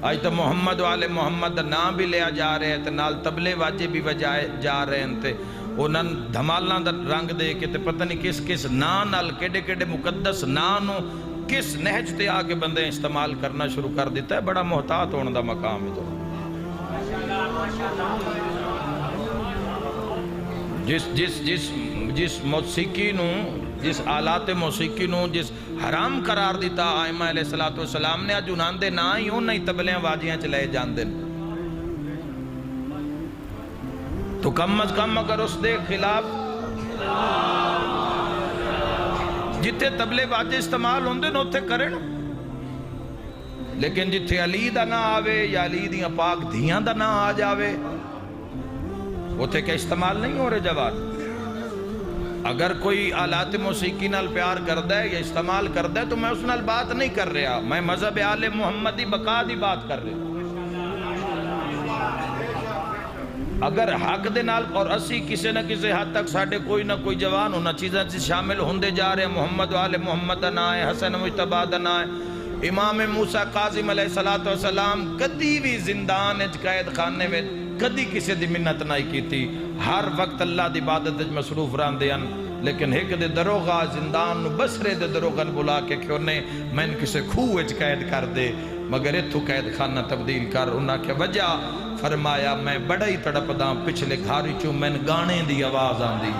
آج تو محمد والے محمد دا نام بھی لیا جا رہے ہیں تے نال تبلے واجے بھی وجائے جا رہے ہیں تے انہاں دھمالاں دا رنگ دے کے تے پتہ نہیں کس کس نا نال کیڑے کیڑے مقدس نا نو کس نہج تے آ کے بندے استعمال کرنا شروع کر دیتا ہے. بڑا محتاط ہونے دا مقام ہے. تو جس موسیقی نو جس آلات موسیقی نو جس حرام قرار دیتا آئمہ علیہ السلام نے اج انہاں دے نا ہی انہاں ہی تبلیاں واجیاں چلائے جاندے. تو کم از کم اگر اس دے خلاف جتے تبلے واجے استعمال ہوندے نو تے کرن. لیکن جتے علی دا نا آوے یا علی دیاں پاک دھیاں دا نا آ جاوے اوتے کیا استعمال نہیں ہو رہے جواب. اگر کوئی آلات موسیقی نال پیار کردہ ہے یا استعمال کردہ ہے تو میں اس نال بات نہیں کر رہا. میں مذہب آل محمدی بقا دی بات کر رہا. اگر حق دے نال اور اسی کسی نہ کسی حد تک ساڑھے کوئی نہ کوئی جوان ہونا چیزیں سے شامل ہوندے جا رہے ہیں. محمد والے محمد دا نا ہے, حسن مجتبہ دا نا ہے, امام موسیٰ قاظم علیہ السلام کدی بھی زندان قید خانے میں کدی کسی دی منت نہیں کی تھی. ہر وقت اللہ دی عبادت مصروف رہندے ہیں. لیکن ایک دے دروغہ زندان بسرے دے دروغہ بلا کے کھونے میں ان کسے کھوہ قید کر دے مگر اتھو قید خانہ تبدیل کر. انہاں کے وجہ فرمایا میں بڑا ہی تڑپ دا پچھلے گھاری چوں میں گانے دی آواز آن دی.